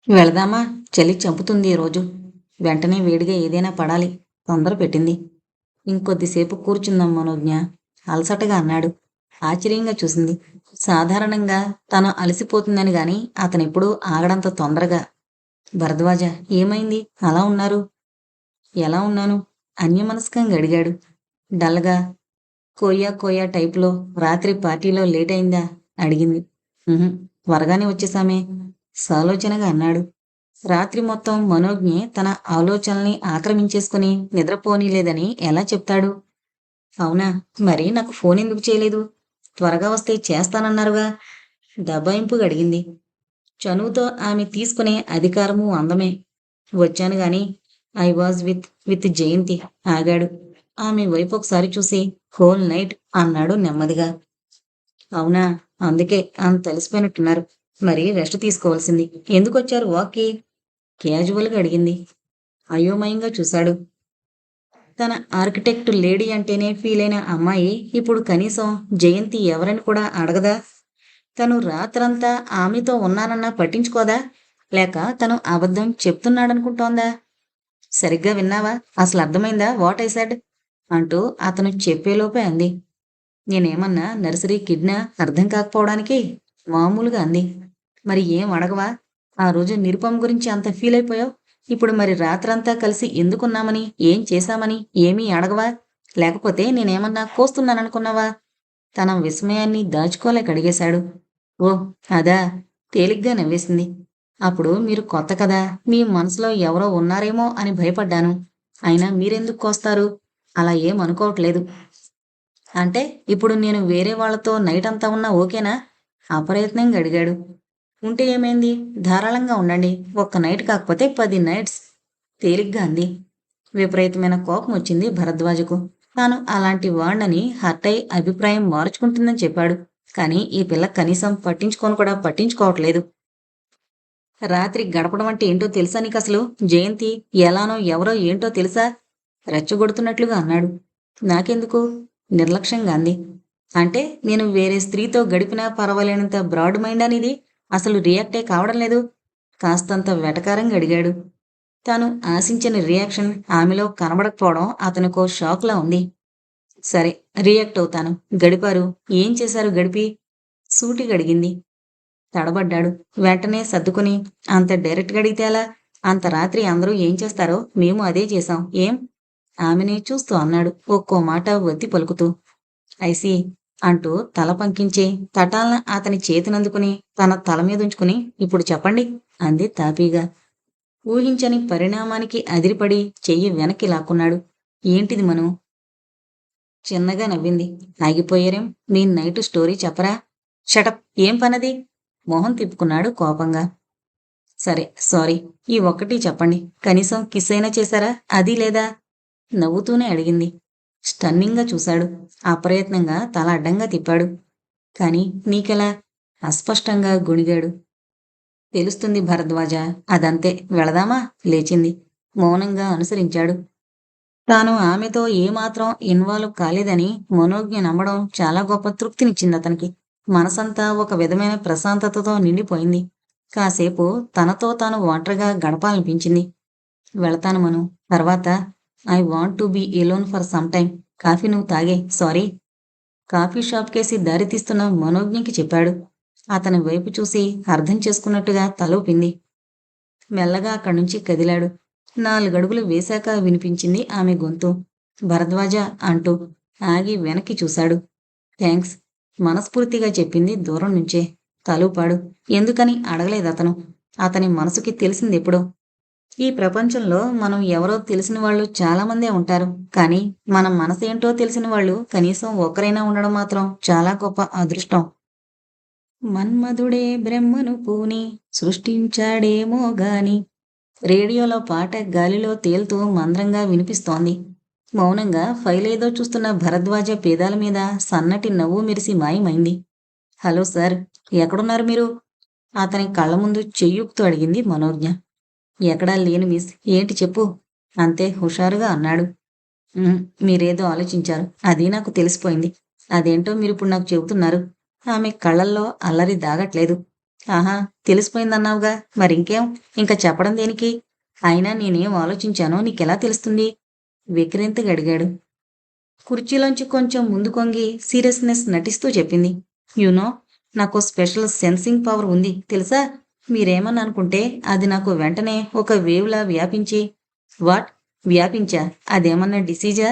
వెళదామా? చలి చంపుతుంది ఈరోజు. వెంటనే వేడిగా ఏదైనా పడాలి. తొందర పెట్టింది. ఇంకొద్దిసేపు కూర్చుందాం మనోజ్ఞ అలసటగా అన్నాడు. ఆశ్చర్యంగా చూసింది. సాధారణంగా తను అలసిపోతుందని గాని అతనెప్పుడూ ఆగడంత తొందరగా. భరద్వాజ, ఏమైంది అలా ఉన్నారు? ఎలా ఉన్నాను? అన్యమనస్కంగా అడిగాడు. డల్గా. కోయా కోయా టైపులో. రాత్రి పార్టీలో లేట్ అయిందా? అడిగింది. "ఉహుం, త్వరగానే వచ్చేసామే" సాలోచనగా అన్నాడు. రాత్రి మొత్తం మనోజ్ఞే తన ఆలోచనల్ని ఆక్రమించేసుకుని నిద్రపోనీలేదని ఎలా చెప్తాడు? అవునా? మరి నాకు ఫోన్ ఎందుకు చేయలేదు? త్వరగా వస్తే చేస్తానన్నారుగా? దబాయింపుగా అడిగింది. చనువుతో ఆమె తీసుకునే అధికారము అందమే. వచ్చాను గాని ఐ వాజ్ విత్ జయంతి. ఆగాడు. ఆమె వైపు ఒకసారి చూసి హోల్ నైట్ అన్నాడు నెమ్మదిగా. అవునా? అందుకే అంత అలసిపోయినట్టున్నారు. మరి రెస్ట్ తీసుకోవాల్సింది. ఎందుకొచ్చారు వాక్కి? క్యాజువల్గా అడిగింది. అయోమయంగా చూశాడు. తన ఆర్కిటెక్ట్ లేడీ అంటేనే ఫీలైన అమ్మాయి ఇప్పుడు కనీసం జయంతి ఎవరని కూడా అడగదా? తను రాత్రంతా ఆమెతో ఉన్నానన్నా పట్టించుకోదా? లేక తను అబద్ధం చెప్తున్నాడనుకుంటోందా? సరిగ్గా విన్నావా? అసలు అర్థమైందా వాట్ ఐ సెడ్? అంటూ అతను చెప్పేలోపే అంది. నేనేమన్నా నర్సరీ కిడ్నా అర్థం కాకపోవడానికి? మామూలుగా అంది. మరి ఏం అడగవా? ఆ రోజు నిరుపమ గురించి అంత ఫీల్ అయిపోయావు. ఇప్పుడు మరి రాత్రంతా కలిసి ఎందుకున్నామని, ఏం చేశామని ఏమీ అడగవా? లేకపోతే నేనేమన్నా కోస్తున్నాననుకున్నావా? తన విస్మయాన్ని దాచుకోలేక అడిగేశాడు. ఓ, అదా? తేలిగ్గా నవ్వేసింది. అప్పుడు మీరు కొత్త కదా, మీ మనసులో ఎవరో ఉన్నారేమో అని భయపడ్డాను. అయినా మీరెందుకు కోస్తారు? అలా ఏం అనుకోవట్లేదు. అంటే ఇప్పుడు నేను వేరే వాళ్ళతో నైట్ అంతా ఉన్నా ఓకేనా? అప్రయత్నంగా అడిగాడు. ఉంటే ఏమైంది? ధారాళంగా ఉండండి. ఒక్క నైట్ కాకపోతే 10 నైట్స్. తేలిగ్గా అంది. విపరీతమైన కోపం వచ్చింది భరద్వాజకు. తాను అలాంటి వాణ్ణని హర్ట్ అయి అభిప్రాయం మార్చుకుంటుందని చెప్పాడు. కానీ ఈ పిల్ల కనీసం పట్టించుకొని కూడా పట్టించుకోవట్లేదు. రాత్రి గడపడం అంటే ఏంటో తెలుసా నీకసలు? జయంతి ఎలానో ఎవరో ఏంటో తెలుసా? రెచ్చగొడుతున్నట్లుగా అన్నాడు. నాకెందుకు? నిర్లక్ష్యంగా అంది. అంటే నేను వేరే స్త్రీతో గడిపినా పర్వాలేనంత బ్రాడ్ మైండ్ అనేది అసలు రియాక్టే కావడం లేదు. కాస్తంత వెటకారంగా అడిగాడు. తాను ఆశించిన రియాక్షన్ ఆమెలో కనబడకపోవడం అతనికో షాక్లా ఉంది. సరే, రియాక్ట్ అవుతాను. గడిపారు. ఏం చేశారు గడిపి? సూటిగా అడిగింది. తడబడ్డాడు. వెంటనే సర్దుకుని, అంత డైరెక్ట్‌గా అడిగితే ఎలా? అంత రాత్రి అందరూ ఏం చేస్తారో మేము అదే చేశాం. ఏం? ఆమెనే చూస్తూ అన్నాడు ఒక్కో మాట వత్తి పలుకుతూ. ఐ సీ అంటూ తల పంకించి తటాల్న అతని చేతినందుకుని తన తల మీదుంచుకుని ఇప్పుడు చెప్పండి అంది తాపీగా. ఊహించని పరిణామానికి అదిరిపడి చెయ్యి వెనక్కి లాక్కున్నాడు. ఏంటిది మను? చిన్నగా నవ్వింది. ఆగిపోయారేం? మీ నైటు స్టోరీ చెప్పరా? షటప్, ఏం పనది? మొహం తిప్పుకున్నాడు కోపంగా. సరే, సారీ. ఈ ఒక్కటి చెప్పండి. కనీసం కిస్ అయినా చేశారా? అదీ లేదా? నవ్వుతూనే అడిగింది. స్టన్నింగ్గా చూశాడు. అప్రయత్నంగా తల అడ్డంగా తిప్పాడు. కాని నీకెలా? అస్పష్టంగా గొణిగాడు. తెలుస్తుంది భరద్వాజ. అదంతే. వెళదామా? లేచింది. మౌనంగా అనుసరించాడు. తాను ఆమెతో ఏమాత్రం ఇన్వాల్వ్ కాలేదని మనోజ్ఞ నమ్మడం చాలా గొప్ప తృప్తినిచ్చిందతనికి. మనసంతా ఒక విధమైన ప్రశాంతతతో నిండిపోయింది. కాసేపు తనతో తాను ఒంటరిగా గడపాలనిపించింది. వెళతాను మను. తర్వాత I want to be alone for some time. Coffee నువ్వు తాగే. సారీ. కాఫీ షాప్ కేసి దారి తీస్తున్న మనోజ్ఞకి చెప్పాడు. అతని వైపు చూసి అర్థం చేసుకున్నట్టుగా తల ఊపింది. మెల్లగా అక్కడ్నుంచి కదిలాడు. 4 అడుగులు వేశాక వినిపించింది ఆమె గొంతు. భరద్వాజ అంటూ. ఆగి వెనక్కి చూశాడు. థాంక్స్ మనస్ఫూర్తిగా చెప్పింది దూరం నుంచే. తలూపాడు. ఎందుకని అడగలేదతను. అతని మనసుకి తెలిసిందెప్పుడో. ఈ ప్రపంచంలో మనం ఎవరో తెలిసిన వాళ్ళు చాలామందే ఉంటారు. కానీ మన మనసేంటో తెలిసిన వాళ్ళు కనీసం ఒక్కరైనా ఉండడం మాత్రం చాలా గొప్ప అదృష్టం. మన్మధుడే బ్రహ్మను పూని సృష్టించాడేమో గాని. రేడియోలో పాట గాలిలో తేలుతూ మంద్రంగా వినిపిస్తోంది. మౌనంగా ఫైలేదో చూస్తున్న భరద్వాజ పేదాల మీద సన్నటి నవ్వు మెరిసి మాయమైంది. హలో సార్, ఎక్కడున్నారు మీరు? అతని కళ్ళ ముందు చెయ్యూపుతూ అడిగింది మనోజ్ఞ. ఎక్కడా లేను మిస్. ఏంటి చెప్పు? అంతే హుషారుగా అన్నాడు. మీరేదో ఆలోచించారు. అది నాకు తెలిసిపోయింది. అదేంటో మీరిప్పుడు నాకు చెబుతున్నారు. ఆమె కళ్ళల్లో అల్లరి దాగట్లేదు. ఆహా! తెలిసిపోయిందన్నావుగా. మరింకేం? ఇంక చెప్పడం దేనికి? అయినా నేనేం ఆలోచించానో నీకెలా తెలుస్తుంది? వెక్కిరింతగా అడిగాడు. కుర్చీలోంచి కొంచెం ముందు కొంగి సీరియస్‌నెస్ నటిస్తూ చెప్పింది. యూ నో, నాకో స్పెషల్ సెన్సింగ్ పవర్ ఉంది తెలుసా? మీరేమన్నా అనుకుంటే అది నాకు వెంటనే ఒక వేవ్‌లా వ్యాపించి వాట్? వ్యాపించా? అదేమన్నా డిసీజా?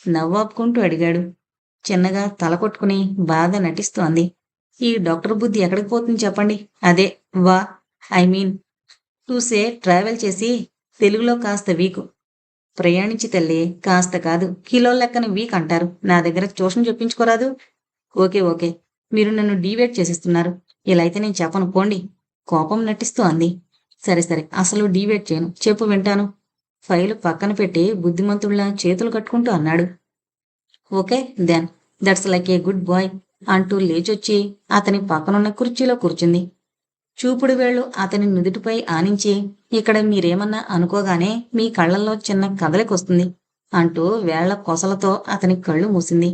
నవ్వాపుకుంటూ అడిగాడు. చిన్నగా తల కొట్టుకుని బాధ నటిస్తూ అంది. ఈ డాక్టర్ బుద్ధి ఎక్కడికి పోతుంది చెప్పండి? అదే వా I mean to say travel చేసి తెలుగులో కాస్త వీకు. ప్రయాణించి తల్లి, కాస్త కాదు కిలోల లెక్కన వీక్ అంటారు. నా దగ్గర ట్యూషన్ చెప్పించుకోరాదు? ఓకే ఓకే, మీరు నన్ను డీవేట్ చేసేస్తున్నారు. ఇలా అయితే నేను చెప్పను పోండి. కోపం నటిస్తూ అంది. సరే సరే, అసలు డీవేట్ చేయను. చెప్పు వింటాను. ఫైలు పక్కన పెట్టి బుద్ధిమంతుల్లా చేతులు కట్టుకుంటూ అన్నాడు. Okay then, that's like a good boy అంటూ లేచొచ్చి అతని పక్కనున్న కుర్చీలో కూర్చుంది. చూపుడు వేళ్ళు అతని నుదుటిపై ఆనించి, ఇక్కడ మీరేమన్నా అనుకోగానే మీ కళ్ళల్లో చిన్న కదలికొస్తుంది అంటూ వేళ్ల కొసలతో అతని కళ్ళు మూసింది.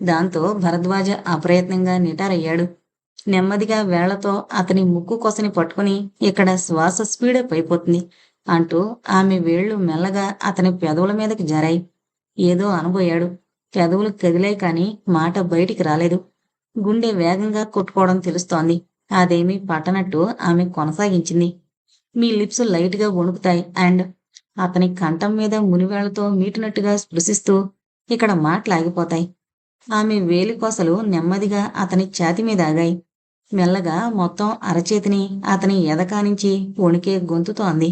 దాంతో భరద్వాజ అప్రయత్నంగా నిటారయ్యాడు. నెమ్మదిగా వేళ్లతో అతని ముక్కు కొసని పట్టుకుని, ఇక్కడ శ్వాస స్పీడప్ అయిపోతుంది అంటూ ఆమె వేళ్లు మెల్లగా అతని పెదవుల మీదకి జారాయి. ఏదో అనబోయాడు. పెదవులు కదిలాయి కాని మాట బయటికి రాలేదు. గుండె వేగంగా కొట్టుకోవడం తెలుస్తోంది. అదేమీ పట్టనట్టు ఆమె కొనసాగించింది. మీ లిప్స్ లైట్ గా వణుకుతాయి అండ్ అతని కంఠం మీద మునివేళ్లతో మీటినట్టుగా స్పృశిస్తూ ఇక్కడ మాటలాగిపోతాయి. ఆమె వేలికొసలు నెమ్మదిగా అతని ఛాతీ మీద ఆగాయి. మెల్లగా మొత్తం అరచేతిని అతని ఎదకానించి వణికే గొంతుతో అంది.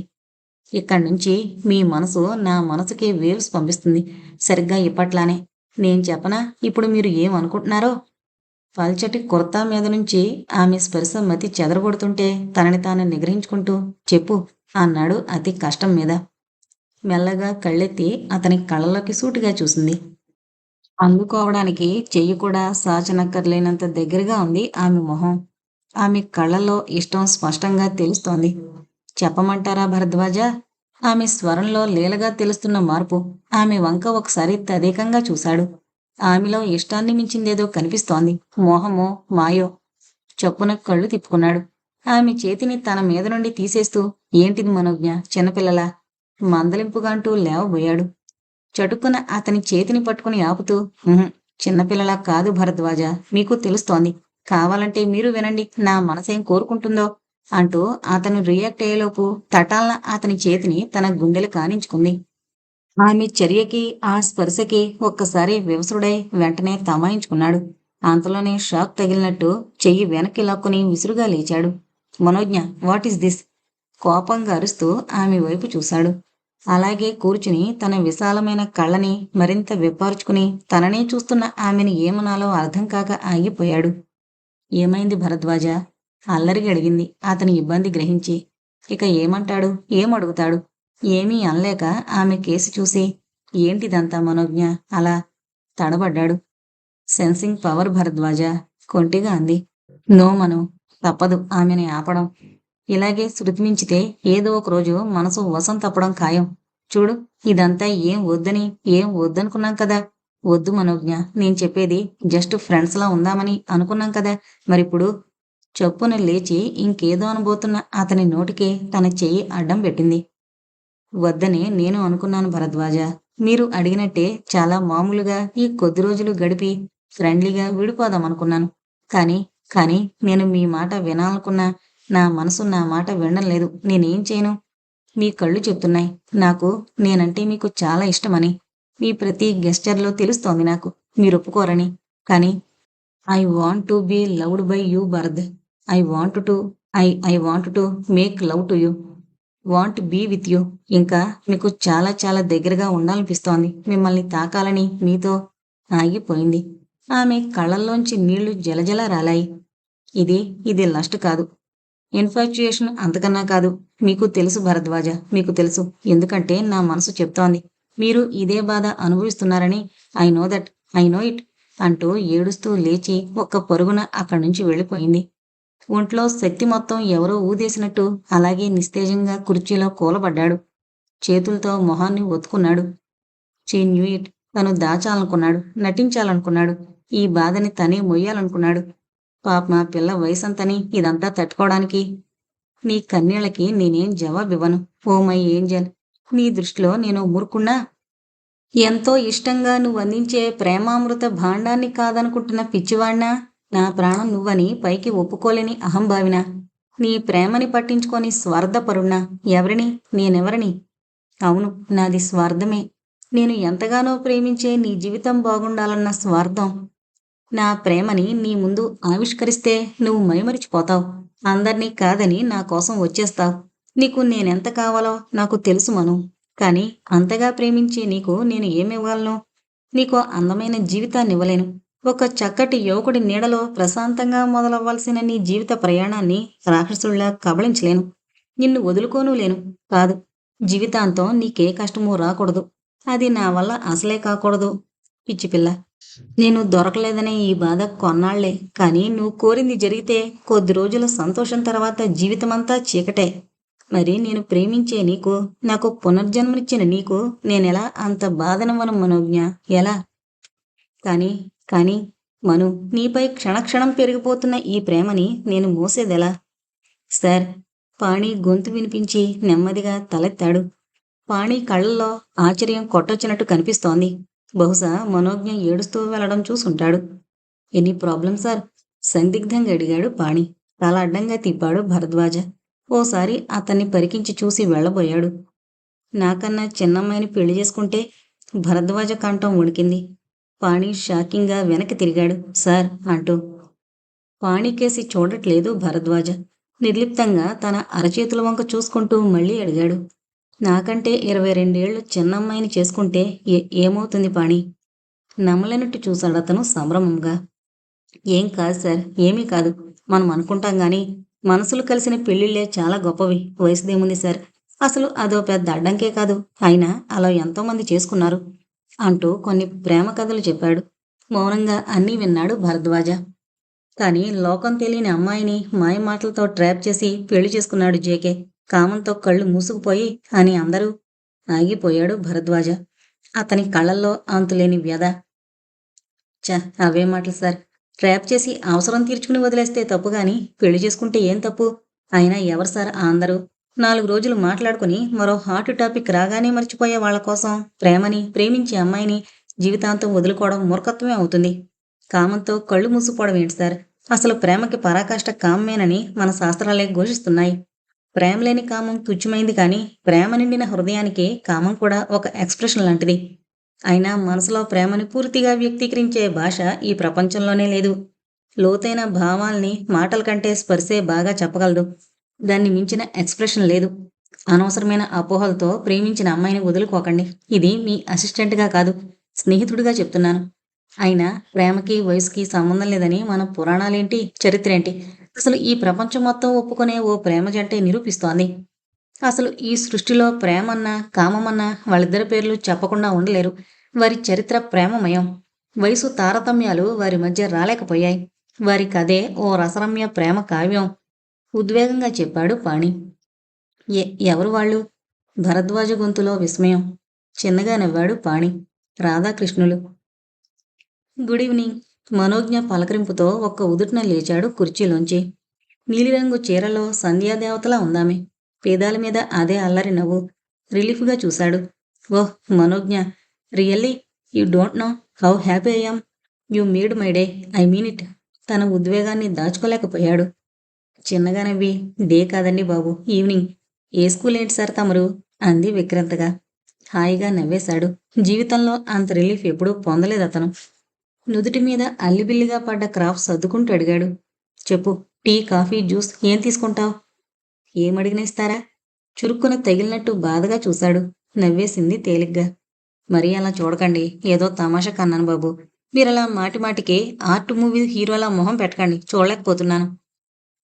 ఇక్కడ్నుంచి మీ మనసు నా మనసుకి వేవ్స్ పంపిస్తుంది. సరిగ్గా ఇప్పట్లానే. నేను చెప్పనా ఇప్పుడు మీరు ఏమనుకుంటున్నారో? పల్చటి కుర్తా మీద నుంచి ఆమె స్పర్శ మతి చెదరగొడుతుంటే తనని తాను నిగ్రహించుకుంటూ చెప్పు అన్నాడు అతి కష్టం మీద. మెల్లగా కళ్ళెత్తి అతని కళ్ళలోకి సూటిగా చూసింది. అందుకోవడానికి చెయ్యి కూడా సాచనక్కర్లేనంత దగ్గరగా ఉంది ఆమె మొహం. ఆమె కళ్ళల్లో ఇష్టం స్పష్టంగా తెలుస్తోంది. చెప్పమంటారా భరద్వాజ? ఆమె స్వరంలో లీలగా తెలుస్తున్న మార్పు. ఆమె వంక ఒకసారి తదేకంగా చూశాడు. ఆమెలో ఇష్టాన్ని మించిందేదో కనిపిస్తోంది. మోహమో మాయో. చప్పున కళ్ళు తిప్పుకున్నాడు. ఆమె చేతిని తన మీద నుండి తీసేస్తూ ఏంటిది మనోజ్ఞ, చిన్నపిల్లలా? మందలింపుగా అంటూ లేవబోయాడు. చటుక్కున అతని చేతిని పట్టుకుని ఆపుతూ చిన్నపిల్లలా కాదు భరద్వాజ, మీకు తెలుస్తోంది. కావాలంటే మీరు వినండి నా మనసేం కోరుకుంటుందో అంటూ అతను రియాక్ట్ అయ్యేలోపు తటాలన అతని చేతిని తన గుండెలు కానించుకుంది. ఆమె చర్యకి ఆ స్పర్శకి ఒక్కసారి వివసుడై వెంటనే తమాయించుకున్నాడు. అంతలోనే షాక్ తగిలినట్టు చెయ్యి వెనక్కి లాక్కుని విసురుగా లేచాడు. మనోజ్ఞ, వాట్ ఈస్ దిస్? కోపంగా అరుస్తూ ఆమె వైపు చూశాడు. అలాగే కూర్చుని తన విశాలమైన కళ్ళని మరింత విప్పార్చుకుని తననే చూస్తున్న ఆమెను ఏమనాలో అర్థం కాక ఆగిపోయాడు. ఏమైంది భరద్వాజ? అల్లరిగా అడిగింది అతని ఇబ్బంది గ్రహించి. ఇక ఏమంటాడు, ఏమడుగుతాడు? ఏమీ అనలేక ఆమె కేసి చూసి ఏంటిదంతా మనోజ్ఞ అలా తడబడ్డాడు. సెన్సింగ్ పవర్ భరద్వాజ, కొంటిగా అంది. నో మను, తప్పదు ఆమెని ఆపడం. ఇలాగే శృతిమించితే ఏదో ఒక రోజు మనసు వశం తప్పడం ఖాయం. చూడు, ఇదంతా ఏం వద్దనుకున్నాం కదా. వద్దు మనోజ్ఞ, నేను చెప్పేది జస్ట్ ఫ్రెండ్స్ లా ఉందామని అనుకున్నాం కదా. మరిప్పుడు చప్పున లేచి ఇంకేదో అనబోతున్న అతని నోటికి తన చెయ్యి అడ్డం పెట్టింది. వద్దని నేను అనుకున్నాను భరద్వాజ. మీరు అడిగినట్టే చాలా మామూలుగా ఈ కొద్ది రోజులు గడిపి ఫ్రెండ్లీగా విడిపోదామనుకున్నాను. కానీ కానీ నేను మీ మాట వినాలనుకున్నా నా మనసు నా మాట వినడం లేదు. నేనేం చేయను? మీ కళ్ళు చెప్తున్నాయి నాకు నేనంటే మీకు చాలా ఇష్టమని. మీ ప్రతి గెస్చర్లో తెలుస్తోంది నాకు మీరు ఒప్పుకోరని. కానీ I want to be loved by you Bharat. I want to I want to make love to you. Want be with you. ఇంకా మీకు చాలా చాలా దగ్గరగా ఉండాలనిపిస్తోంది. మిమ్మల్ని తాకాలని మీతో ఆగిపోయింది. ఆమె కళ్ళల్లోంచి నీళ్లు జలజల రాలాయి. ఇది ఇది లస్ట్ కాదు. ఇన్ఫాచ్యుయేషన్ అంతకన్నా కాదు. మీకు తెలుసు భరద్వాజ, మీకు తెలుసు. ఎందుకంటే నా మనసు చెప్తోంది. మీరు ఇదే బాధ అనుభవిస్తున్నారని. I know that, I know it అంటూ ఏడుస్తూ లేచి ఒక్క పరుగున అక్కడి నుంచి వెళ్ళిపోయింది. ఒంట్లో శక్తి మొత్తం ఎవరో ఊదేసినట్టు అలాగే నిస్తేజంగా కుర్చీలో కూలబడ్డాడు. చేతులతో మొహాన్ని ఒత్తుకున్నాడు. She knew it. తను దాచాలనుకున్నాడు, నటించాలనుకున్నాడు. ఈ బాధని తనే మొయ్యాలనుకున్నాడు. పాపం ఆ పిల్ల వయసంతని ఇదంతా తట్టుకోవడానికి. నీ కన్నీళ్ళకి నేనేం జవాబివ్వను. Oh my Angel. నీ దృష్టిలో నేను మూర్ఖుణ్ణా? ఎంతో ఇష్టంగా నువ్వందించే ప్రేమామృత భాండాన్ని కాదనుకుంటున్న పిచ్చివాణ్ణా? నా ప్రాణం నువ్వని పైకి ఒప్పుకోలేని అహంభావినా? నీ ప్రేమని పట్టించుకొని స్వార్థపరుణ్ణా? ఎవరిని? నేనెవరిని? అవును, నాది స్వార్థమే. నేను ఎంతగానో ప్రేమించే నీ జీవితం బాగుండాలన్న స్వార్థం. నా ప్రేమని నీ ముందు ఆవిష్కరిస్తే నువ్వు మైమరిచిపోతావు. అందర్నీ కాదని నా కోసం వచ్చేస్తావు. నీకు నేనెంత కావాలో నాకు తెలుసు మను. కానీ అంతగా ప్రేమించే నీకు నేను ఏమివ్వగలను? నీకో అందమైన జీవితాన్నివ్వలేను. ఒక చక్కటి యువకుడి నీడలో ప్రశాంతంగా మొదలవ్వాల్సిన నీ జీవిత ప్రయాణాన్ని రాక్షసుల్లా కబళించలేను. నిన్ను వదులుకోనూ లేను. కాదు, జీవితాంతం నీకే కష్టమూ రాకూడదు. అది నా వల్ల అసలే కాకూడదు. పిచ్చిపిల్ల, నేను దొరకలేదనే ఈ బాధ కొన్నాళ్లే. కానీ నువ్వు కోరింది జరిగితే కొద్ది రోజుల సంతోషం తర్వాత జీవితమంతా చీకటే. మరి నేను ప్రేమించే నీకు, నాకు పునర్జన్మనిచ్చిన నీకు నేనెలా అంత బాధనివ్వను మనోజ్ఞ? ఎలా? కానీ కానీ మను, నీపై క్షణక్షణం పెరిగిపోతున్న ఈ ప్రేమని నేను మోసేదెలా? సార్, పాణి గొంతు వినిపించి నెమ్మదిగా తలెత్తాడు. పాణి కళ్ళల్లో ఆశ్చర్యం కొట్టొచ్చినట్టు కనిపిస్తోంది. బహుశా మనోజ్ఞ ఏడుస్తూ వెళ్లడం చూసుంటాడు. Any problem sir? సందిగ్ధంగా అడిగాడు పాణి. తల అడ్డంగా తిప్పాడు భరద్వాజ. ఓసారి అతన్ని పరికించి చూసి వెళ్లబోయాడు. నాకన్నా చిన్నమ్మాయిని పెళ్లి చేసుకుంటే? భరద్వాజ కంఠం వణికింది. పాణి షాకింగ్గా వెనక్కి తిరిగాడు. సార్ అంటూ. పాణికేసి చూడట్లేదు భరద్వాజ. నిర్లిప్తంగా తన అరచేతుల వంక చూసుకుంటూ మళ్ళీ అడిగాడు. నాకంటే 22 ఏళ్లు చిన్నమ్మాయిని చేసుకుంటే ఏమవుతుంది పాణి? నమ్మలేనట్టు చూశాడతను సంభ్రమంగా. ఏం కాదు సార్, ఏమీ కాదు. మనం అనుకుంటాం గాని మనసులు కలిసిన పెళ్లిళ్లే చాలా గొప్పవి. వయసుదేముంది సార్? అసలు అదో పెద్ద అడ్డంకే కాదు. అయినా అలా ఎంతోమంది చేసుకున్నారు అంటూ కొన్ని ప్రేమ కథలు చెప్పాడు. మౌనంగా అన్నీ విన్నాడు భరద్వాజ. కానీ లోకం తెలియని అమ్మాయిని మాయమాటలతో ట్రాప్ చేసి పెళ్లి చేసుకున్నాడు జేకే. కామంతో కళ్ళు మూసుకుపోయి అని అందరూ. ఆగిపోయాడు భరద్వాజ. అతని కళ్ళల్లో అంతులేని వ్యధ. అవే మాటలు సార్. ట్రాప్ చేసి అవసరం తీర్చుకుని వదిలేస్తే తప్పు గాని పెళ్లి చేసుకుంటే ఏం తప్పు? అయినా ఎవరు సార్ ఆ అందరూ? 4 రోజులు మాట్లాడుకుని మరో హాట్ టాపిక్ రాగానే మర్చిపోయే వాళ్ళ కోసం ప్రేమని, ప్రేమించే అమ్మాయిని జీవితాంతం వదులుకోవడం మూర్ఖత్వమే అవుతుంది. కామంతో కళ్ళు మూసుకుపోవడం ఏంటి సార్? అసలు ప్రేమకి పరాకాష్ట కామమేనని మన శాస్త్రాలే ఘోషిస్తున్నాయి. ప్రేమ లేని కామం తుచ్చమైంది, కానీ ప్రేమ నిండిన హృదయానికి కామం కూడా ఒక ఎక్స్ప్రెషన్ లాంటిది. అయినా మనసులో ప్రేమని పూర్తిగా వ్యక్తీకరించే భాష ఈ ప్రపంచంలోనే లేదు. లోతైన భావాల్ని మాటల కంటే స్పర్శే బాగా చెప్పగలదు. దాన్ని మించిన ఎక్స్ప్రెషన్ లేదు. అనవసరమైన అపోహలతో ప్రేమించిన అమ్మాయిని వదులుకోకండి. ఇది మీ అసిస్టెంట్గా కాదు, స్నేహితుడిగా చెప్తున్నాను. అయినా ప్రేమకి వయసుకి సంబంధం లేదని మన పురాణాలేంటి, చరిత్రేంటి, అసలు ఈ ప్రపంచం మొత్తం ఒప్పుకునే ఓ ప్రేమ జంటే నిరూపిస్తోంది. అసలు ఈ సృష్టిలో ప్రేమన్నా కామమన్నా వాళ్ళిద్దరి పేర్లు చెప్పకుండా ఉండలేరు. వారి చరిత్ర ప్రేమమయం. వయసు తారతమ్యాలు వారి మధ్య రాలేకపోయాయి. వారి కథే ఓ రసరమ్య ప్రేమ కావ్యం. ఉద్వేగంగా చెప్పాడు పాణి. ఎవరు వాళ్ళు? భరద్వాజ గొంతులో విస్మయం. చిన్నగా నవ్వాడు పాణి. రాధాకృష్ణులు. Good evening. మనోజ్ఞ పలకరింపుతో ఒక్క ఉదుటున లేచాడు కుర్చీలోంచి. నీలిరంగు చీరలో సంధ్యాదేవతలా ఉందామె. పేదాల మీద అదే అల్లరి నవ్వు. రిలీఫ్గా చూశాడు. Oh Manognya, really you don't know how happy I am. You made my day. I mean it. తన ఉద్వేగాన్ని దాచుకోలేకపోయాడు. చిన్నగా నవ్వి, డే కాదండి బాబు, ఈవినింగ్. ఏ స్కూల్ ఏంటి సార్ తమరు? అంది విక్రంతగా. హాయిగా నవ్వేశాడు. జీవితంలో అంత రిలీఫ్ ఎప్పుడూ పొందలేదతను. నుదుటి మీద అల్లిబిల్లిగా పడ్డ క్రాఫ్ సర్దుకుంటూ అడిగాడు. చెప్పు, టీ, కాఫీ, జ్యూస్ ఏం తీసుకుంటావు? ఏమడిగినా ఇస్తారా? చురుక్కున తగిలినట్టు బాధగా చూశాడు. నవ్వేసింది తేలిగ్గా. మరీ అలా చూడకండి, ఏదో తమాషా కన్నాను బాబు. మీరలా మాటిమాటికి ఆర్ట్ మూవీ హీరోలా మొహం పెట్టకండి, చూడలేకపోతున్నాను.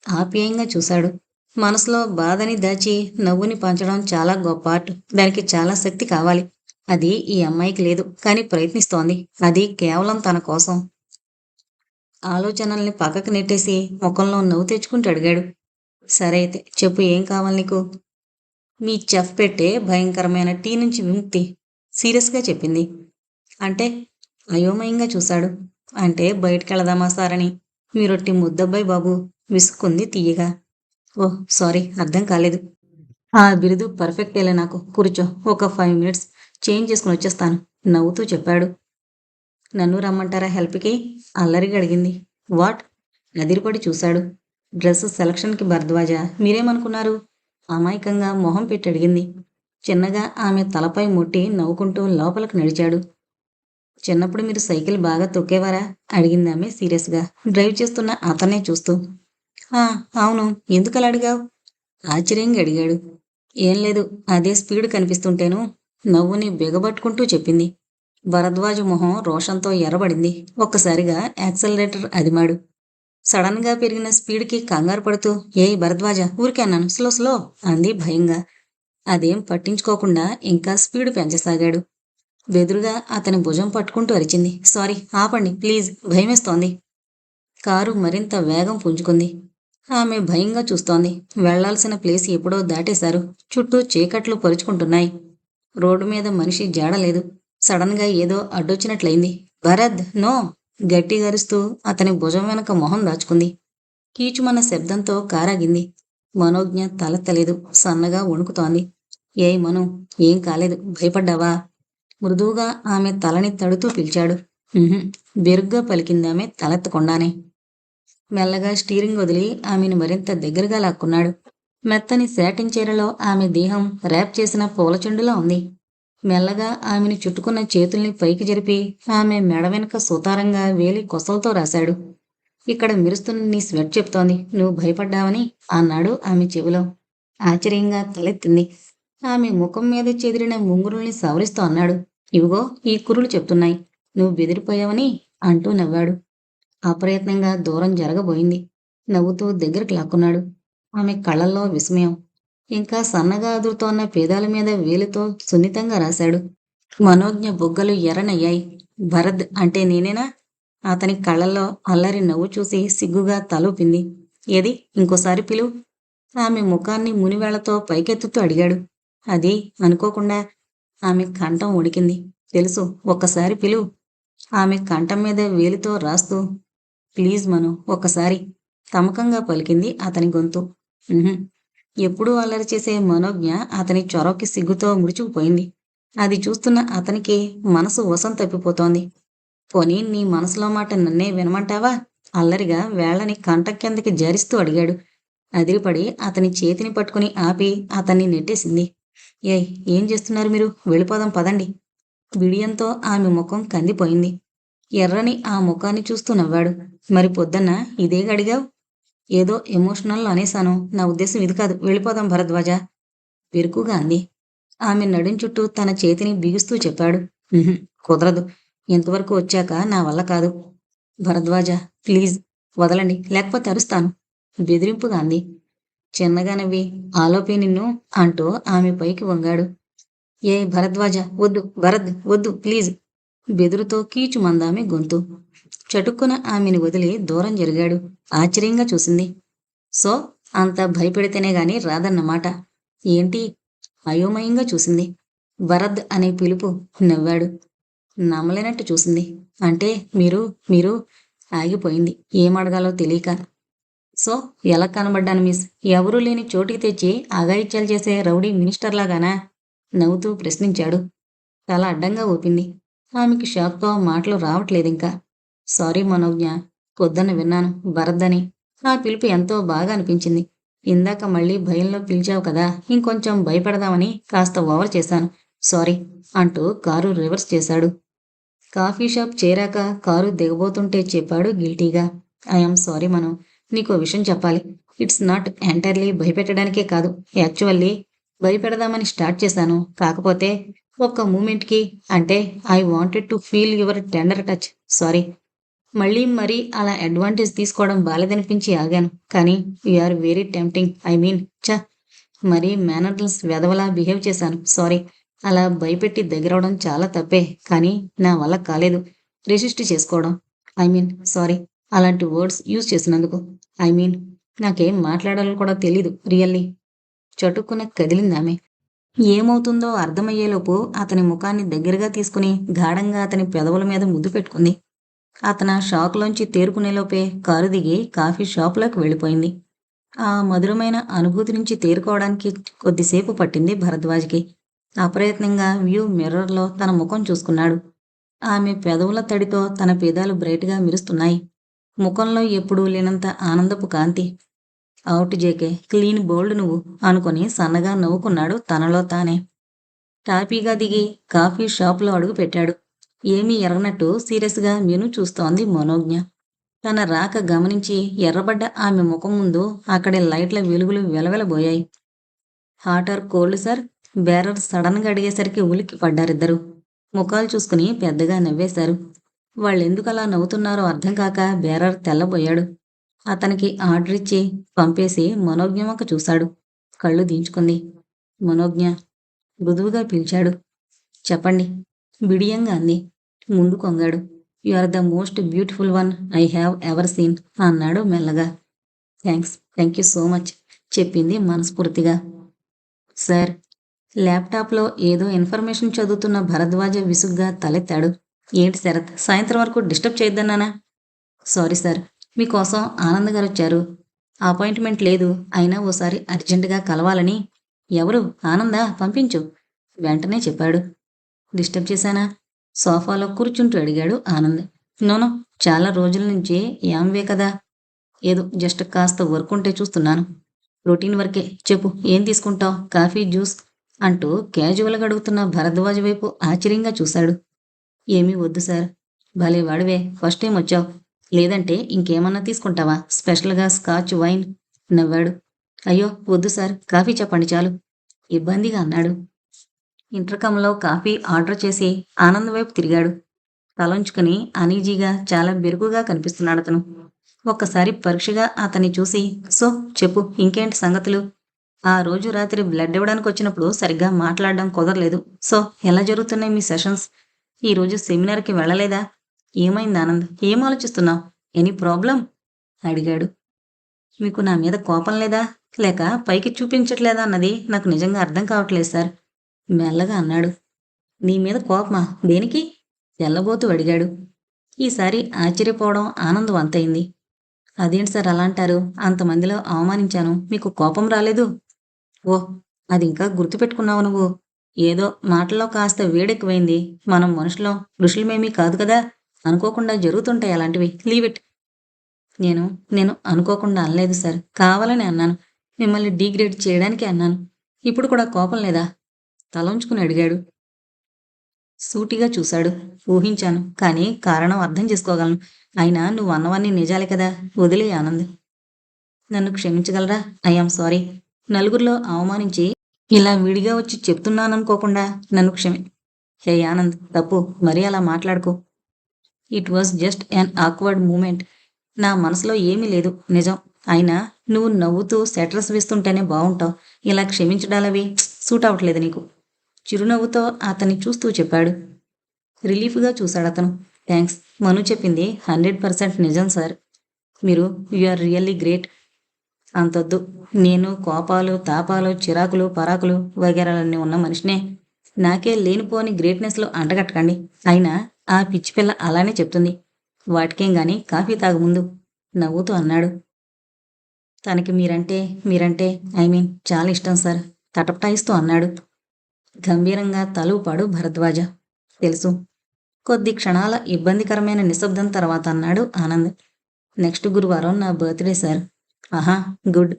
ఆప్యాయంగా చూశాడు. మనసులో బాధని దాచి నవ్వుని పంచడం చాలా గొప్ప ఆర్ట్. దానికి చాలా శక్తి కావాలి. అది ఈ అమ్మాయికి లేదు, కానీ ప్రయత్నిస్తోంది. అది కేవలం తన కోసం. ఆలోచనల్ని పక్కకు నెట్టేసి ముఖంలో నవ్వు తెచ్చుకుంటూ అడిగాడు. సరే అయితే చెప్పు, ఏం కావాలి నీకు? మీ చెఫ్ పెట్టే భయంకరమైన టీ నుంచి విముక్తి, సీరియస్గా చెప్పింది. అంటే? అయోమయంగా చూశాడు. అంటే బయటికెళదామా సార్ అని. మీరొట్టి ముద్దబ్బాయి బాబు, విసుక్కుంది తీయగా. ఓహ్! సారీ, అర్థం కాలేదు. ఆ బిరుదు పర్ఫెక్టేలే నాకు. కూర్చో. ఒక 5 మినిట్స్ చేంజ్ చేసుకుని వచ్చేస్తాను నవ్వుతూ చెప్పాడు. నన్ను రమ్మంటారా హెల్ప్‌కి? అల్లరిగా అడిగింది. వాట్? అదిరిపడి చూశాడు. డ్రెస్ సెలక్షన్‌కి భరద్వాజ. మీరేమనుకున్నారు? అమాయకంగా మొహం పెట్టి అడిగింది. చిన్నగా ఆమె తలపై ముట్టి నవ్వుకుంటూ లోపలికి నడిచాడు. చిన్నప్పుడు మీరు సైకిల్ బాగా తొక్కేవారా? అడిగిందామె సీరియస్‌గా. డ్రైవ్ చేస్తున్న అతన్నే చూస్తూ. ఆ! అవును. ఎందుకలా అడిగావు? ఆశ్చర్యంగా అడిగాడు. ఏం లేదు. అదే స్పీడ్ కనిపిస్తుంటేను నవ్వుని బిగబట్టుకుంటూ చెప్పింది. భరద్వాజ మొహం రోషంతో ఎర్రబడింది. ఒక్కసారిగా యాక్సిలరేటర్ అదిమాడు. సడన్‌గా పెరిగిన స్పీడ్‌కి కంగారు పడుతూ ఏయ్ భరద్వాజ, ఊరికే అన్నాను. స్లో స్లో అంది భయంగా. అదేం పట్టించుకోకుండా ఇంకా స్పీడ్ పెంచసాగాడు. బెదురుగా అతని భుజం పట్టుకుంటూ అరిచింది. సారీ, ఆపండి ప్లీజ్, భయమేస్తోంది. కారు మరింత వేగం పుంజుకుంది. ఆమె భయంగా చూస్తోంది. వెళ్లాల్సిన ప్లేస్ ఎప్పుడో దాటేశారు. చుట్టూ చీకట్లు పరుచుకుంటున్నాయి. రోడ్డు మీద మనిషి జాడలేదు. సడన్‌గా ఏదో అడ్డొచ్చినట్లయింది. భరత్, నో! గట్టిగా అరుస్తూ అతని భుజం వెనక మొహం దాచుకుంది. కీచుమన్న శబ్దంతో కారాగింది. మనోజ్ఞ తలెత్తలేదు. సన్నగా వణుకుతోంది. ఏయ్ మనూ, ఏం కాలేదు. భయపడ్డావా? మృదువుగా ఆమె తలని తడుతూ పిలిచాడు. ఉహుం, బెరుగ్గా పలికిందామె తలెత్తకుండానే. మెల్లగా స్టీరింగ్ వదిలి ఆమెను మరింత దగ్గరగా లాక్కున్నాడు. మెత్తని శాటిన్ చీరలో ఆమె దేహం ర్యాప్ చేసిన పూలచెండులా ఉంది. మెల్లగా ఆమెను చుట్టుకున్న చేతుల్ని పైకి జరిపి ఆమె మెడ వెనుక సుతారంగా వేలి కొసలతో రాశాడు. ఇక్కడ మెరుస్తున్న నీ స్వెట్ చెప్తోంది నువ్వు భయపడ్డావని అన్నాడు ఆమె చెవిలో. ఆశ్చర్యంగా తలెత్తింది. ఆమె ముఖం మీద చెదిరిన ముంగురుల్ని సవరిస్తూ అన్నాడు. ఇవిగో ఈ కురులు చెప్తున్నాయి నువ్వు బెదిరిపోయావని అంటూ నవ్వాడు. అప్రయత్నంగా దూరం జరగబోయింది. నవ్వుతూ దగ్గరికి లాక్కున్నాడు. ఆమె కళ్ళల్లో విస్మయం. ఇంకా సన్నగా అదురుతోన్న పేదాల మీద వేలితో సున్నితంగా రాశాడు. మనోజ్ఞ బుగ్గలు ఎర్రనయ్యాయి. భరత్ అంటే నేనేనా? అతని కళ్ళల్లో అల్లరి నవ్వు చూసి సిగ్గుగా తలూపింది. ఏది, ఇంకోసారి పిలువు. ఆమె ముఖాన్ని మునివేళ్లతో పైకెత్తుతూ అడిగాడు. అది అనుకోకుండా. ఆమె కంఠం ఉడికింది. తెలుసు, ఒక్కసారి పిలువు. ఆమె కంఠం మీద వేలితో రాస్తూ ప్లీజ్ మను, ఒక్కసారి తమకంగా పలికింది అతని గొంతు. ఉహుం. ఎప్పుడూ అల్లరి చేసే మనోజ్ఞ అతని చొరవకి సిగ్గుతో ముడుచుకుపోయింది. అది చూస్తున్న అతనికి మనసు వశం తప్పిపోతోంది. పోనీ నీ మనసులో మాట నన్నే వినమంటావా? అల్లరిగా వేళ్ళని కంఠం కిందకి జరిస్తూ అడిగాడు. అదిరిపడి అతని చేతిని పట్టుకుని ఆపి అతన్ని నెట్టేసింది. ఏయ్, ఏం చేస్తున్నారు మీరు? వెళ్ళిపోదాం పదండి. బిడియంతో ఆమె ముఖం కందిపోయింది. ఎర్రని ఆ ముఖాన్ని చూస్తూ నవ్వాడు. మరి పొద్దున్న ఇదేగా అడిగావ్? ఏదో ఎమోషనల్ అనేశాను. నా ఉద్దేశం ఇది కాదు. వెళ్ళిపోదాం భరద్వాజ. బిరుకుగా అంది. ఆమె నడుం చుట్టూ తన చేతిని బిగిస్తూ చెప్పాడు. "ఉహుం, కుదరదు. ఇంతవరకు వచ్చాక నా వల్ల కాదు. భరద్వాజ, ప్లీజ్ వదలండి, లేకపోతే అరుస్తాను" బెదిరింపుగా అంది. చిన్నగా నవ్వి ఆలోపే నిన్ను అంటూ ఆమె పైకి వంగాడు. ఏ భరద్వాజ, వద్దు, భరత్ వద్దు ప్లీజ్. బెదురుతో కీచుమందామె గొంతు. చటుక్కున ఆమెను వదిలి దూరం జరిగాడు. ఆశ్చర్యంగా చూసింది. సో, అంత భయపెడితేనే గాని రాదన్నమాట. ఏంటి? అయోమయంగా చూసింది. భరత్ అనే పిలుపు. నవ్వాడు. నమ్మలేనట్టు చూసింది. అంటే మీరు మీరు ఆగిపోయింది. ఏమడగాలో తెలియక. సో, ఎలా కనబడ్డాను మిస్? ఎవరూ లేని చోటికి తెచ్చి అఘాయిత్యాలు చేసే రౌడీ మినిస్టర్లాగానా? నవ్వుతూ ప్రశ్నించాడు. తల అడ్డంగా ఊపింది. ఆమెకి షాక్‌తో మాటలు రావట్లేదింకా. సారీ మనోజ్ఞ. పొద్దున్న విన్నాను భరత్ అని. ఆ పిలుపు ఎంతో బాగా అనిపించింది. ఇందాక మళ్ళీ భయంలో పిలిచావు కదా, ఇంకొంచెం భయపెడదామని కాస్త ఓవర్ చేశాను. సారీ అంటూ కారు రివర్స్ చేశాడు. కాఫీ షాప్ చేరాక కారు దిగబోతుంటే చెప్పాడు గిల్టీగా. ఐయామ్ సారీ మను. నీకో విషయం చెప్పాలి. ఇట్స్ నాట్ ఎంటైర్లీ భయపెట్టడానికే కాదు. యాక్చువల్లీ భయపెడదామని స్టార్ట్ చేశాను. కాకపోతే ఒక్క మూమెంట్‌కి, అంటే I wanted to feel your tender touch. Sorry. మళ్ళీ మరీ అలా అడ్వాంటేజ్ తీసుకోవడం బాలేదనిపించి ఆగాను. కానీ you are very tempting. I mean ఛ! మరీ మేనర్లెస్ వెధవలా బిహేవ్ చేశాను. సారీ. అలా భయపెట్టి దగ్గరవడం చాలా తప్పే. కానీ నా వల్ల కాలేదు రెసిస్ట్ చేసుకోవడం. I mean sorry. అలాంటి వర్డ్స్ యూజ్ చేసినందుకు. ఐ మీన్ నాకేం మాట్లాడాలో కూడా తెలీదు రియల్లీ. చటుక్కున కదిలిందామె. ఏమవుతుందో అర్థమయ్యేలోపు అతని ముఖాన్ని దగ్గరగా తీసుకుని గాఢంగా అతని పెదవుల మీద ముద్దు పెట్టుకుంది. అతను ఆ షాక్లోంచి తేరుకునేలోపే కారు దిగి కాఫీ షాపులోకి వెళ్ళిపోయింది. ఆ మధురమైన అనుభూతి నుంచి తేరుకోవడానికి కొద్దిసేపు పట్టింది భరద్వాజ్‌కి. అప్రయత్నంగా వ్యూ మిర్రర్‌లో తన ముఖం చూసుకున్నాడు. ఆమె పెదవుల తడితో తన పెదాలు బ్రైట్‌గా మెరుస్తున్నాయి. ముఖంలో ఎప్పుడూ లేనంత ఆనందపు కాంతి. ఔట్ జేకే, క్లీన్ బోల్డ్ నువ్వు అనుకుని సన్నగా నవ్వుకున్నాడు తనలో తానే. టాపీగా దిగి కాఫీ షాపులో అడుగుపెట్టాడు. ఏమీ ఎరగనట్టు సీరియస్‌గా మెనూ చూస్తోంది మనోజ్ఞ. తన రాక గమనించి ఎర్రబడ్డ ఆమె ముఖం ముందు అక్కడి లైట్ల వెలుగులు వెలవెలబోయాయి. Hot or cold sir? Bearer సడన్‌గా అడిగేసరికి ఉలిక్కి పడ్డారిద్దరూ. ముఖాలు చూసుకుని పెద్దగా నవ్వేశారు. వాళ్ళెందుకలా నవ్వుతున్నారో అర్థం కాక బేరర్ తెల్లబోయాడు. అతనికి ఆర్డరిచ్చి పంపేసి మనోజ్ఞ వంక చూశాడు. కళ్ళు దించుకుంది. మనోజ్ఞ మృదువుగా పిలిచాడు. చెప్పండి బిడియంగా అంది. ముందు కొంగాడు. You are the most beautiful one I have ever seen అన్నాడు మెల్లగా. థ్యాంక్ యూ సో మచ్ చెప్పింది మనస్ఫూర్తిగా. సార్ ల్యాప్టాప్లో ఏదో ఇన్ఫర్మేషన్ చదువుతున్న భరద్వాజ విసుగ్గా తలెత్తాడు. ఏంటి శరత్, సాయంత్రం వరకు డిస్టర్బ్ చేయొద్దన్నానా? సారీ సార్, మీకోసం ఆనంద్ గారొచ్చారు. అపాయింట్మెంట్ లేదు, అయినా ఓసారి అర్జెంటుగా కలవాలని. ఎవరు? ఆనందా? పంపించు వెంటనే చెప్పాడు. డిస్టర్బ్ చేశానా? సోఫాలో కూర్చుంటూ అడిగాడు ఆనంద్. నోనో, చాలా రోజుల నుంచి యాంవే కదా. ఏదో జస్ట్ కాస్త వర్క్ ఉంటే చూస్తున్నాను. రొటీన్ వర్కే. చెప్పు ఏం తీసుకుంటావు? కాఫీ, జ్యూస్ అంటూ క్యాజువల్గా అడుగుతున్న భరద్వాజ్ వైపు ఆశ్చర్యంగా చూశాడు. ఏమీ వద్దు సార్. భలే వాడివే, ఫస్ట్ టైం వచ్చావు. లేదంటే ఇంకేమన్నా తీసుకుంటావా? స్పెషల్గా స్కాచ్ వైన్ నవ్వాడు. అయ్యో వద్దు సార్, కాఫీ చెప్పండి చాలు ఇబ్బందిగా అన్నాడు. ఇంటర్కంలో కాఫీ ఆర్డర్ చేసి ఆనంద్ వైపు తిరిగాడు. తలంచుకుని అనీజీగా చాలా బెరుకుగా కనిపిస్తున్నాడు అతను. ఒక్కసారి పరీక్షగా అతన్ని చూసి, సో చెప్పు ఇంకేంటి సంగతులు? ఆ రోజు రాత్రి బ్లడ్ ఇవ్వడానికి వచ్చినప్పుడు సరిగ్గా మాట్లాడడం కుదరలేదు. సో ఎలా జరుగుతున్నాయి మీ సెషన్స్? ఈరోజు సెమినార్కి వెళ్ళలేదా? ఏమైంది ఆనంద్? ఏం ఆలోచిస్తున్నావు? ఎనీ ప్రాబ్లం అడిగాడు. మీకు నా మీద కోపం లేదా, లేక పైకి చూపించట్లేదా అన్నది నాకు నిజంగా అర్థం కావట్లేదు సార్ మెల్లగా అన్నాడు. నీ మీద కోపమా? దేనికి? తెల్లబోతూ అడిగాడు. ఈసారి ఆశ్చర్యపోవడం ఆనంద్ వంతైంది. అదేంటి సార్ అలా అంటారు? అంతమందిలో అవమానించాను, మీకు కోపం రాలేదు? ఓహ్, అది ఇంకా గుర్తుపెట్టుకున్నావు నువ్వు. ఏదో మాటల్లో కాస్త వేడెక్కువైంది. మనం మనుషులం, ఋషులమేమీ కాదు కదా. అనుకోకుండా జరుగుతుంటాయి అలాంటివి. Leave it. నేను నేను అనుకోకుండా అనలేదు సార్, కావాలని అన్నాను. మిమ్మల్ని డీగ్రేడ్ చేయడానికి అన్నాను. ఇప్పుడు కూడా కోపం లేదా? తలంచుకుని అడిగాడు. సూటిగా చూశాడు. ఊహించాను, కానీ కారణం అర్థం చేసుకోగలను. అయినా నువ్వు అన్నవన్నీ నిజాలే కదా. వదిలే ఆనంద్. నన్ను క్షమించగలరా? I am sorry. నలుగురిలో అవమానించి ఇలా విడిగా వచ్చి చెప్తున్నాననుకోకుండా నన్ను హే ఆనంద్, తప్పు. మరీ అలా మాట్లాడుకో. It was just an awkward moment. నా మనసులో ఏమీ లేదు, నిజం. అయినా నువ్వు నవ్వుతూ సెటర్స్ వేస్తుంటేనే బాగుంటావు. ఇలా క్షమించడాలవి సూట్ అవ్వట్లేదు నీకు. చిరునవ్వుతో అతన్ని చూస్తూ చెప్పాడు. రిలీఫ్గా చూశాడతను. థ్యాంక్స్. మను చెప్పింది 100% నిజం సార్. మీరు యు ఆర్ రియల్లీ గ్రేట్. అంతొద్దు. నేను కోపాలు, తాపాలు, చిరాకులు, పరాకులు వగేరాలన్నీ ఉన్న మనిషినే. నాకే లేనిపోని గ్రేట్నెస్లో అంటగట్టకండి. అయినా ఆ పిచ్చి పిల్ల అలానే చెప్తుంది. వాటికేం గాని కాఫీ తాగు ముందు నవ్వుతూ అన్నాడు. తనకి మీరంటే ఐ మీన్ చాలా ఇష్టం సార్ తటపటాయిస్తూ అన్నాడు. గంభీరంగా తల ఊపాడు భరద్వాజ. తెలుసు. కొద్ది క్షణాల ఇబ్బందికరమైన నిశ్శబ్దం తర్వాత అన్నాడు ఆనంద్. నెక్స్ట్ గురువారం నా బర్త్డే సార్. ఆహా, గుడ్.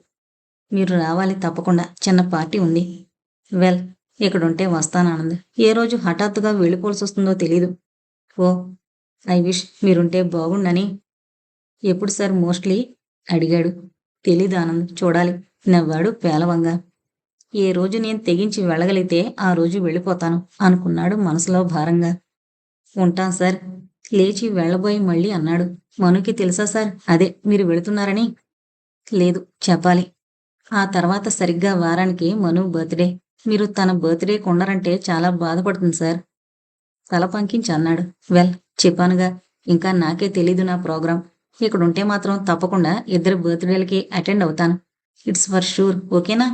మీరు రావాలి తప్పకుండా. చిన్న పార్టీ ఉంది. వెల్, ఇక్కడుంటే వస్తాను ఆనంద్. ఏ రోజు హఠాత్తుగా వెళ్ళిపోవాల్సి వస్తుందో తెలీదు. ఓ, ఐ విష్ మీరుంటే బాగుండని. ఎప్పుడు సార్ మోస్ట్లీ అడిగాడు. తెలీదు ఆనంద్, చూడాలి నవ్వాడు పేలవంగా. ఏ రోజు నేను తెగించి వెళ్ళగలిగితే ఆ రోజు వెళ్ళిపోతాను అనుకున్నాడు మనసులో భారంగా. ఉంటాను సార్. లేచి వెళ్ళబోయి మళ్ళీ అన్నాడు. మనుకి తెలుసా సార్, అదే మీరు వెళుతున్నారని? లేదు, చెప్పాలి. ఆ తర్వాత సరిగ్గా వారానికి మను బర్త్డే. మీరు తన బర్త్డే కొండరంటే చాలా బాధపడుతుంది సార్ తల పంకించి అన్నాడు. వెల్, చెప్పానుగా, ఇంకా నాకే తెలీదు నా ప్రోగ్రాం. ఇక్కడుంటే మాత్రం తప్పకుండా ఇద్దరు బర్త్డేలకి అటెండ్ అవుతాను. It's for sure. ఓకేనా?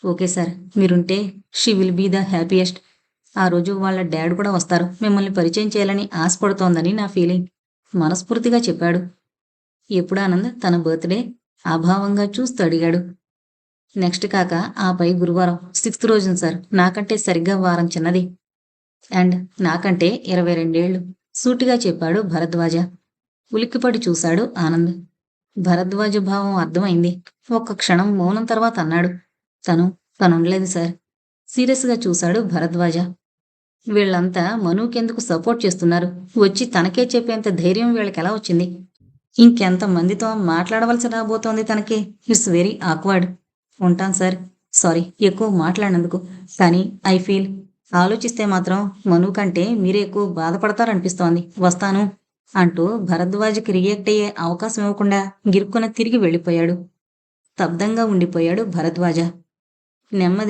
Okay sir. మీరుంటే she will be the happiest. ఆ రోజు వాళ్ళ డాడ్ కూడా వస్తారు. మిమ్మల్ని పరిచయం చేయాలని ఆశపడుతోందని నా ఫీలింగ్. మనస్ఫూర్తిగా చెప్పాడు. ఎప్పుడు ఆనంద్ తన బర్త్‌డే అభావంగా చూస్తూ అడిగాడు. నెక్స్ట్ కాక ఆపై గురువారం 6థ్ రోజున సార్. నాకంటే సరిగ్గా వారం చిన్నది. అండ్ నాకంటే 22 ఏళ్ళు సూటిగా చెప్పాడు భరద్వాజ. ఉలిక్కిపడి చూశాడు ఆనంద్. భరద్వాజ భావం అర్థమైంది. ఒక్క క్షణం మౌనం తర్వాత అన్నాడు. తనుండలేదు సార్. సీరియస్‌గా చూశాడు భరద్వాజ. వీళ్ళంతా మనుకెందుకు సపోర్ట్ చేస్తున్నారు? వచ్చి తనకే చెప్పేంత ధైర్యం వీళ్ళకెలా వచ్చింది? ఇంకెంత మందితో మాట్లాడవలసి రాబోతోంది తనకి? It's very awkward. ఉంటాను సార్. సారీ ఎక్కువ మాట్లాడినందుకు. కానీ ఐ ఫీల్ ఆలోచిస్తే మాత్రం మను కంటే మీరే ఎక్కువ బాధపడతారనిపిస్తోంది. వస్తాను అంటూ భరద్వాజకి రియాక్ట్ అయ్యే అవకాశం ఇవ్వకుండా గిరుక్కున తిరిగి వెళ్ళిపోయాడు. స్తబ్దంగా ఉండిపోయాడు భరద్వాజ.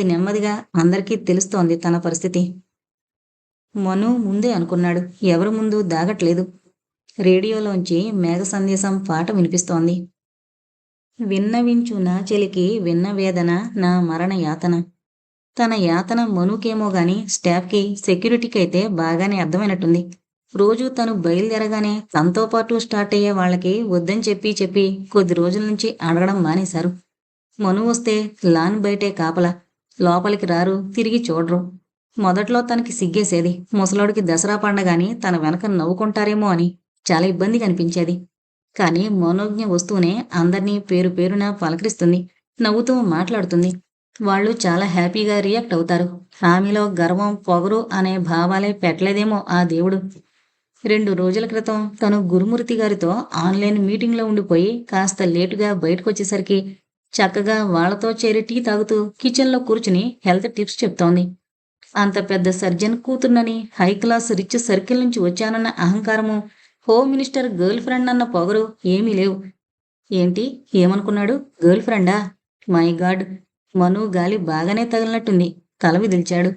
నెమ్మదిగా అందరికీ తెలుస్తోంది తన పరిస్థితి. మను ముందే అనుకున్నాడు. ఎవరి ముందు దాగట్లేదు. రేడియోలోంచి మేఘ సందేశం పాట వినిపిస్తోంది. విన్నవించు నా చెలికి విన్న వేదన నా మరణ యాతన. తన యాతన మనుకేమో గాని స్టాఫ్‌కి, సెక్యూరిటీకి అయితే బాగానే అర్థమైనట్టుంది. రోజూ తను బయలుదేరగానే తనతో పాటు స్టార్ట్ అయ్యే వాళ్ళకి వద్దని చెప్పి కొద్ది రోజుల నుంచి అడగడం మానేశారు. మను వస్తే లాన్ బయటే కాపలా. లోపలికి రారు, తిరిగి చూడరు. మొదట్లో తనకి సిగ్గేసేది. ముసలోడికి దసరా పండగని తన వెనక నవ్వుకుంటారేమో అని చాలా ఇబ్బందిగా అనిపించేది. కానీ మనోజ్ఞ వస్తూనే అందర్నీ పేరు పేరున పలకరిస్తుంది. నవ్వుతూ మాట్లాడుతుంది. వాళ్ళు చాలా హ్యాపీగా రియాక్ట్ అవుతారు. ఆమెలో గర్వం, పొగరు అనే భావాలే పెట్టలేదేమో ఆ దేవుడు. 2 రోజుల క్రితం తను గురుమూర్తి గారితో ఆన్లైన్ మీటింగ్లో ఉండిపోయి కాస్త లేటుగా బయటకొచ్చేసరికి చక్కగా వాళ్ళతో చేరి టీ తాగుతూ కిచెన్లో కూర్చుని హెల్త్ టిప్స్ చెప్తోంది. అంత పెద్ద సర్జన్ కూతుర్నని, హై క్లాస్ రిచ్ సర్కిల్ నుంచి వచ్చానన్న అహంకారము, హోమ్ మినిస్టర్ గర్ల్ ఫ్రెండ్ అన్న పొగరు ఏమీ లేవు. ఏంటి ఏమనుకున్నాడు? గర్ల్ ఫ్రెండా? My God! మను గాలి బాగానే తగిలినట్టుంది. తల విదిల్చాడు.